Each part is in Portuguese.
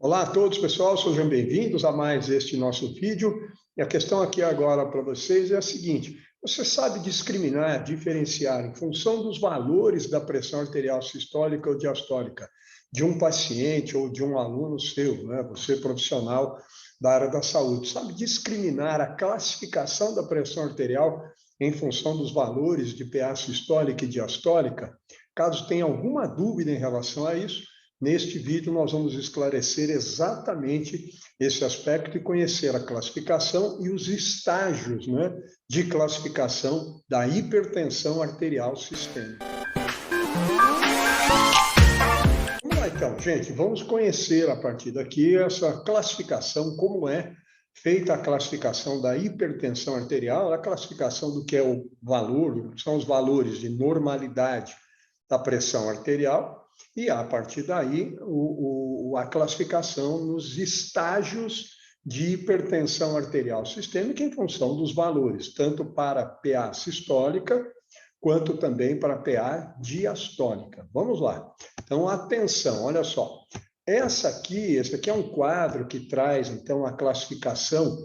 Olá a todos, pessoal, sejam bem-vindos a mais este nosso vídeo. E a questão aqui agora para vocês é a seguinte: você sabe discriminar, diferenciar em função dos valores da pressão arterial sistólica ou diastólica de um paciente ou de um aluno seu, né? Você profissional da área da saúde, sabe discriminar a classificação da pressão arterial em função dos valores de PA sistólica e diastólica? Caso tenha alguma dúvida em relação a isso, neste vídeo nós vamos esclarecer exatamente esse aspecto e conhecer a classificação e os estágios, né, de classificação da hipertensão arterial sistêmica. Vamos lá então, gente, vamos conhecer a partir daqui essa classificação, como é feita a classificação da hipertensão arterial, a classificação do que é o valor, são os valores de normalidade da pressão arterial, e a partir daí a classificação nos estágios de hipertensão arterial sistêmica em função dos valores, tanto para PA sistólica quanto também para PA diastólica. Vamos lá. Então, atenção, olha só. Esse aqui é um quadro que traz, então, a classificação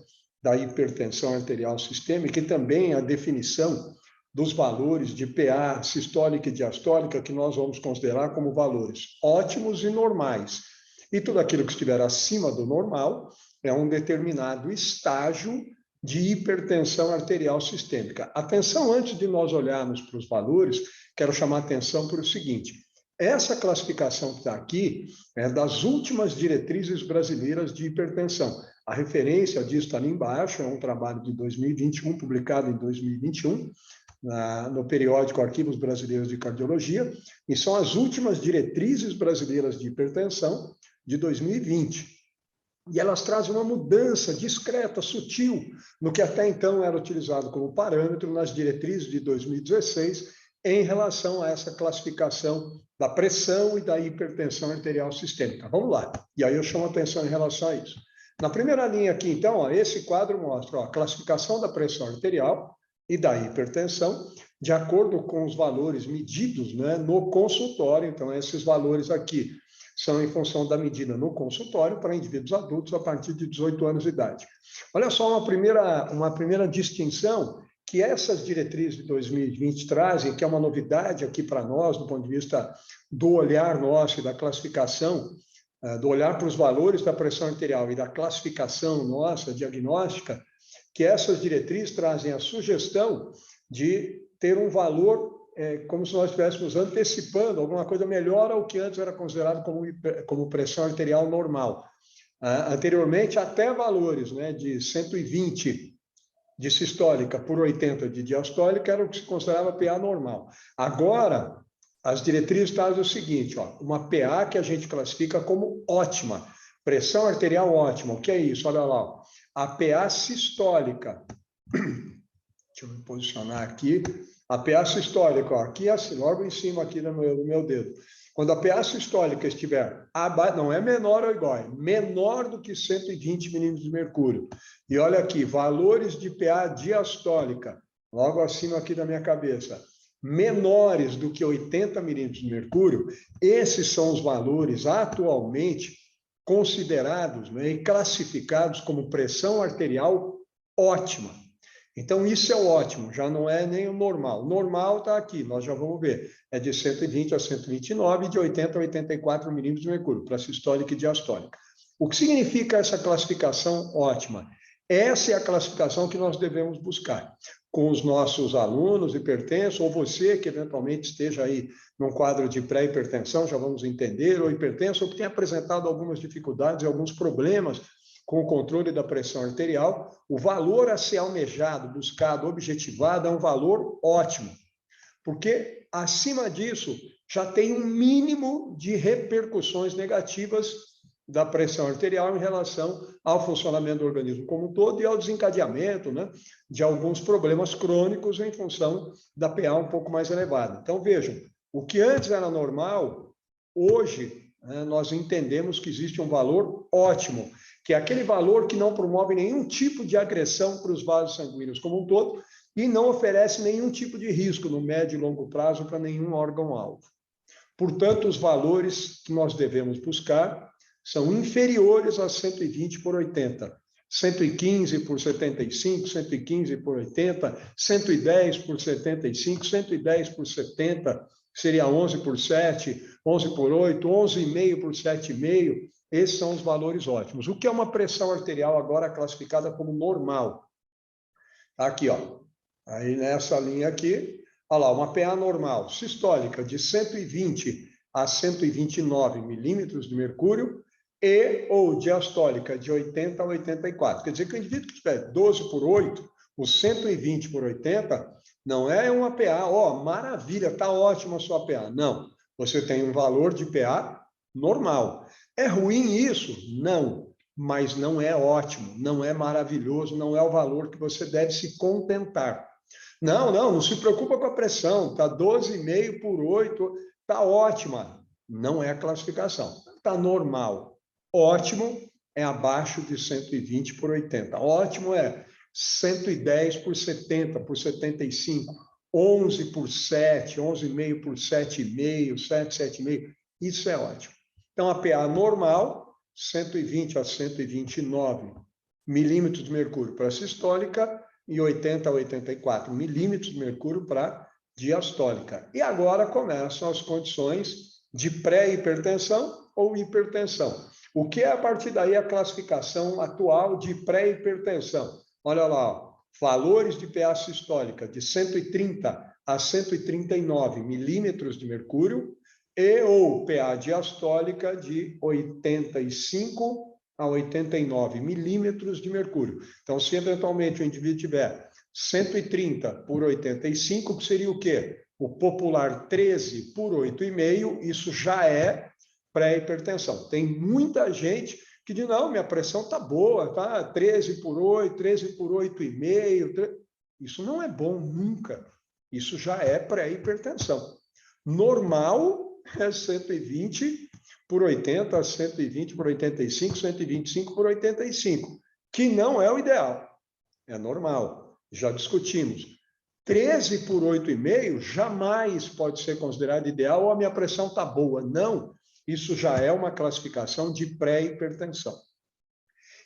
da hipertensão arterial sistêmica e também a definição dos valores de PA sistólica e diastólica que nós vamos considerar como valores ótimos e normais. E tudo aquilo que estiver acima do normal é um determinado estágio de hipertensão arterial sistêmica. Atenção, antes de nós olharmos para os valores, quero chamar a atenção para o seguinte: essa classificação que está aqui é das últimas diretrizes brasileiras de hipertensão. A referência disso está ali embaixo, é um trabalho de 2021, publicado em 2021, no periódico Arquivos Brasileiros de Cardiologia, e são as últimas diretrizes brasileiras de hipertensão de 2020. E elas trazem uma mudança discreta, sutil, no que até então era utilizado como parâmetro nas diretrizes de 2016, em relação a essa classificação da pressão e da hipertensão arterial sistêmica. Vamos lá. E aí eu chamo a atenção em relação a isso. Na primeira linha aqui, então, ó, esse quadro mostra a classificação da pressão arterial e da hipertensão, de acordo com os valores medidos, né, no consultório. Então, esses valores aqui são em função da medida no consultório para indivíduos adultos a partir de 18 anos de idade. Olha só uma primeira distinção que essas diretrizes de 2020 trazem, que é uma novidade aqui para nós, do ponto de vista do olhar nosso e da classificação, do olhar para os valores da pressão arterial e da classificação nossa, diagnóstica, que essas diretrizes trazem a sugestão de ter um valor como se nós estivéssemos antecipando alguma coisa melhor ao que antes era considerado como pressão arterial normal. Anteriormente, até valores, né, de 120 de sistólica por 80 de diastólica era o que se considerava PA normal. Agora, as diretrizes trazem o seguinte, ó, uma PA que a gente classifica como ótima, pressão arterial ótima. O que é isso? Olha lá, ó. A PA sistólica, deixa eu me posicionar aqui, a PA sistólica, ó, aqui assim, logo em cima aqui do meu dedo. Quando a PA sistólica estiver abaixo, não é menor ou igual, é menor do que 120 milímetros de mercúrio. E olha aqui, valores de PA diastólica, logo acima aqui da minha cabeça, menores do que 80 milímetros de mercúrio, esses são os valores atualmente considerados, né, e classificados como pressão arterial ótima. Então, isso é o ótimo, já não é nem o normal. O normal está aqui, nós já vamos ver. É de 120 a 129 e de 80 a 84 milímetros de mercúrio, para sistólica e diastólica. O que significa essa classificação ótima? Essa é a classificação que nós devemos buscar com os nossos alunos hipertensos, ou você que eventualmente esteja aí num quadro de pré-hipertensão, já vamos entender, ou hipertenso, ou que tenha apresentado algumas dificuldades e alguns problemas com o controle da pressão arterial. O valor a ser almejado, buscado, objetivado é um valor ótimo, porque acima disso já tem um mínimo de repercussões negativas da pressão arterial em relação ao funcionamento do organismo como um todo e ao desencadeamento, né, de alguns problemas crônicos em função da PA um pouco mais elevada. Então, vejam, o que antes era normal, hoje, né, nós entendemos que existe um valor ótimo, que é aquele valor que não promove nenhum tipo de agressão para os vasos sanguíneos como um todo e não oferece nenhum tipo de risco no médio e longo prazo para nenhum órgão-alvo. Portanto, os valores que nós devemos buscar são inferiores a 120 por 80. 115 por 75, 115 por 80, 110 por 75, 110 por 70, seria 11 por 7, 11 por 8, 11,5 por 7,5. Esses são os valores ótimos. O que é uma pressão arterial agora classificada como normal? Aqui, ó. Aí nessa linha aqui, olha lá, uma PA normal, sistólica, de 120 a 129 milímetros de mercúrio, e ou diastólica de 80 a 84. Quer dizer que o indivíduo que tiver 12 por 8, o 120 por 80, não é uma PA, ó, maravilha, tá ótima a sua PA. Não, você tem um valor de PA normal. É ruim isso? Não, mas não é ótimo, não é maravilhoso, não é o valor que você deve se contentar. Não se preocupa com a pressão, tá 12,5 por 8, tá ótima. Não é a classificação, tá normal. Ótimo é abaixo de 120 por 80. Ótimo é 110 por 70, por 75, 11 por 7, 11,5 por 7,5, 7, 7,5. Isso é ótimo. Então, a PA normal, 120 a 129 milímetros de mercúrio para sistólica e 80 a 84 milímetros de mercúrio para diastólica. E agora começam as condições de pré-hipertensão ou hipertensão. O que é, a partir daí, a classificação atual de pré-hipertensão? Olha lá, ó, valores de PA sistólica de 130 a 139 milímetros de mercúrio e ou PA diastólica de 85 a 89 milímetros de mercúrio. Então, se eventualmente o indivíduo tiver 130 por 85, que seria o quê? O popular 13 por 8,5, isso já é pré-hipertensão. Tem muita gente que diz, não, minha pressão está boa, tá 13 por 8, 13 por 8,5. Isso não é bom nunca. Isso já é pré-hipertensão. Normal é 120 por 80, 120 por 85, 125 por 85, que não é o ideal. É normal. Já discutimos. 13 por 8,5 jamais pode ser considerado ideal ou a minha pressão está boa. Não. Isso já é uma classificação de pré-hipertensão.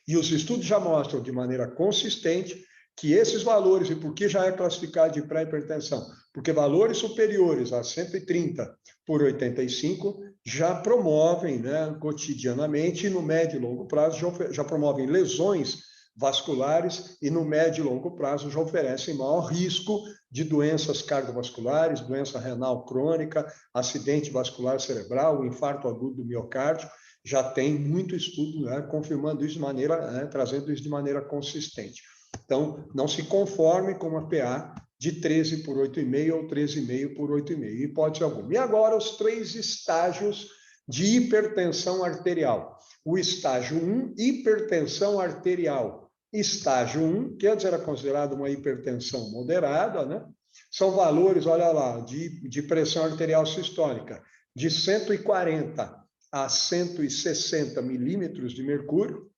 E os estudos já mostram de maneira consistente que esses valores, e por que já é classificado de pré-hipertensão? Porque valores superiores a 130 por 85 já promovem, né, cotidianamente, e no médio e longo prazo já promovem lesões vasculares e no médio e longo prazo já oferecem maior risco de doenças cardiovasculares, doença renal crônica, acidente vascular cerebral, infarto agudo do miocárdio. Já tem muito estudo, né, confirmando isso de maneira, né, trazendo isso de maneira consistente. Então, não se conforme com uma PA de 13 por 8,5 ou 13,5 por 8,5, hipótese alguma. E agora os 3 estágios de hipertensão arterial. O estágio 1, hipertensão arterial. Estágio 1, que antes era considerado uma hipertensão moderada, né? São valores, olha lá, de pressão arterial sistólica, de 140 a 160 milímetros de mercúrio,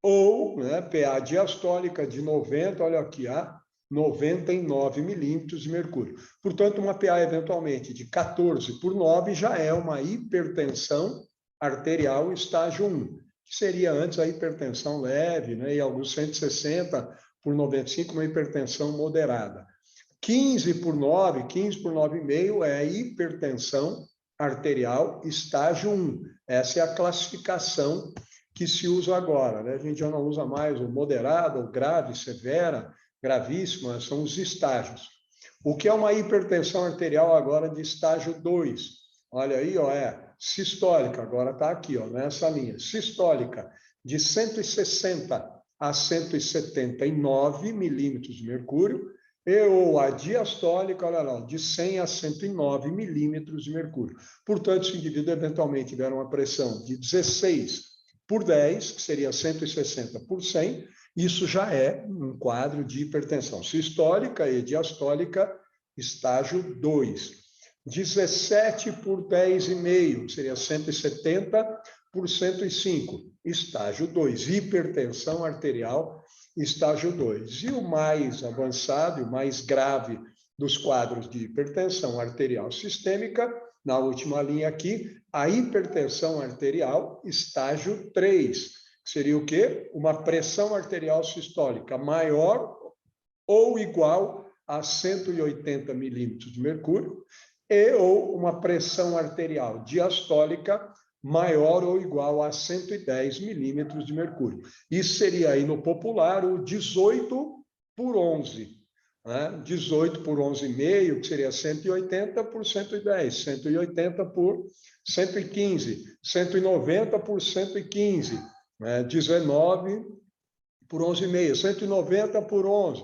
ou, né, PA diastólica de 90, olha aqui, a 99 milímetros de mercúrio. Portanto, uma PA eventualmente de 14 por 9 já é uma hipertensão arterial estágio 1, que seria antes a hipertensão leve, né, e alguns 160 por 95, uma hipertensão moderada. 15 por 9, 15 por 9,5 é a hipertensão arterial estágio 1. Essa é a classificação que se usa agora, né? A gente já não usa mais o moderado, o grave, severa, gravíssima, são os estágios. O que é uma hipertensão arterial agora de estágio 2? Olha aí, ó, é sistólica, agora está aqui, ó, nessa linha. Sistólica, de 160 a 179 milímetros de mercúrio, e ou a diastólica, olha lá, de 100 a 109 milímetros de mercúrio. Portanto, se o indivíduo eventualmente tiver uma pressão de 16 por 10, que seria 160 por 100, isso já é um quadro de hipertensão sistólica e diastólica, estágio 2. 17 por 10,5, que seria 170 por 105, estágio 2. Hipertensão arterial, estágio 2. E o mais avançado, o mais grave dos quadros de hipertensão arterial sistêmica, na última linha aqui, a hipertensão arterial, estágio 3, que seria o quê? Uma pressão arterial sistólica maior ou igual a 180 milímetros de mercúrio, e ou uma pressão arterial diastólica maior ou igual a 110 milímetros de mercúrio. Isso seria aí no popular o 18 por 11. 18 por 11,5, que seria 180 por 110, 180 por 115, 190 por 115, 19 por 11,5, 190 por 11,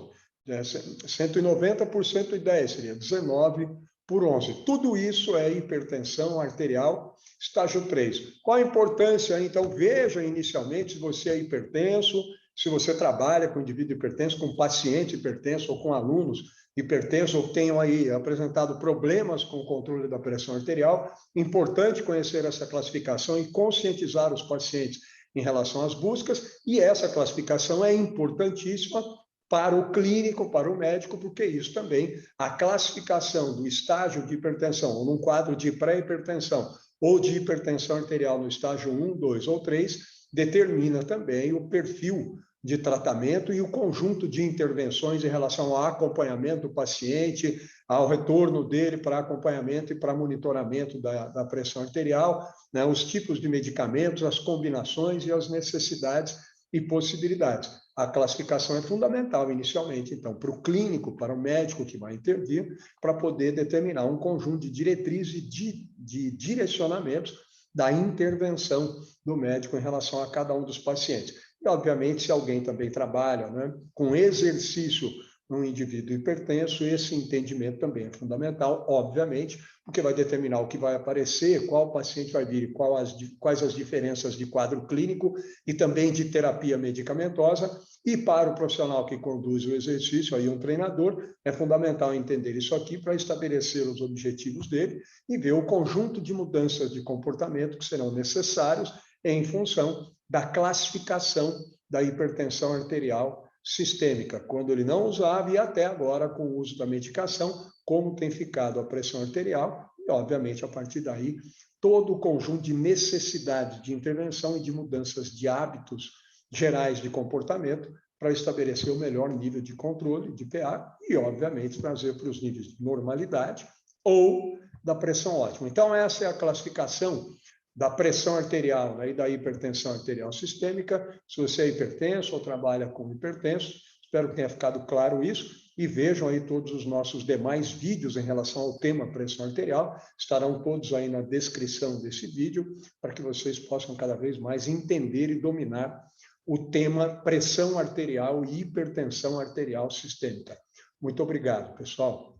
190 por 110, seria 19 por 11. Tudo isso é hipertensão arterial, estágio 3. Qual a importância? Então, veja inicialmente se você é hipertenso, se você trabalha com indivíduo hipertenso, com paciente hipertenso ou com alunos hipertensos ou tenham aí apresentado problemas com o controle da pressão arterial. Importante conhecer essa classificação e conscientizar os pacientes em relação às buscas, e essa classificação é importantíssima para o clínico, para o médico, porque isso também, a classificação do estágio de hipertensão, ou num quadro de pré-hipertensão, ou de hipertensão arterial no estágio 1, 2 ou 3, determina também o perfil de tratamento e o conjunto de intervenções em relação ao acompanhamento do paciente, ao retorno dele para acompanhamento e para monitoramento da pressão arterial, os tipos de medicamentos, as combinações e as necessidades e possibilidades. A classificação é fundamental inicialmente, então, para o clínico, para o médico que vai intervir, para poder determinar um conjunto de diretrizes e de direcionamentos da intervenção do médico em relação a cada um dos pacientes. E, obviamente, se alguém também trabalha com exercício no indivíduo hipertenso, esse entendimento também é fundamental, obviamente, porque vai determinar o que vai aparecer, qual paciente vai vir, quais as diferenças de quadro clínico e também de terapia medicamentosa. E para o profissional que conduz o exercício, aí um treinador, é fundamental entender isso aqui para estabelecer os objetivos dele e ver o conjunto de mudanças de comportamento que serão necessários em função da classificação da hipertensão arterial sistêmica, quando ele não usava e até agora com o uso da medicação, como tem ficado a pressão arterial e, obviamente, a partir daí, todo o conjunto de necessidade de intervenção e de mudanças de hábitos gerais de comportamento para estabelecer o melhor nível de controle de PA e, obviamente, trazer para os níveis de normalidade ou da pressão ótima. Então, essa é a classificação da pressão arterial e da hipertensão arterial sistêmica. Se você é hipertenso ou trabalha com hipertenso, espero que tenha ficado claro isso, e vejam aí todos os nossos demais vídeos em relação ao tema pressão arterial, estarão todos aí na descrição desse vídeo, para que vocês possam cada vez mais entender e dominar o tema pressão arterial e hipertensão arterial sistêmica. Muito obrigado, pessoal.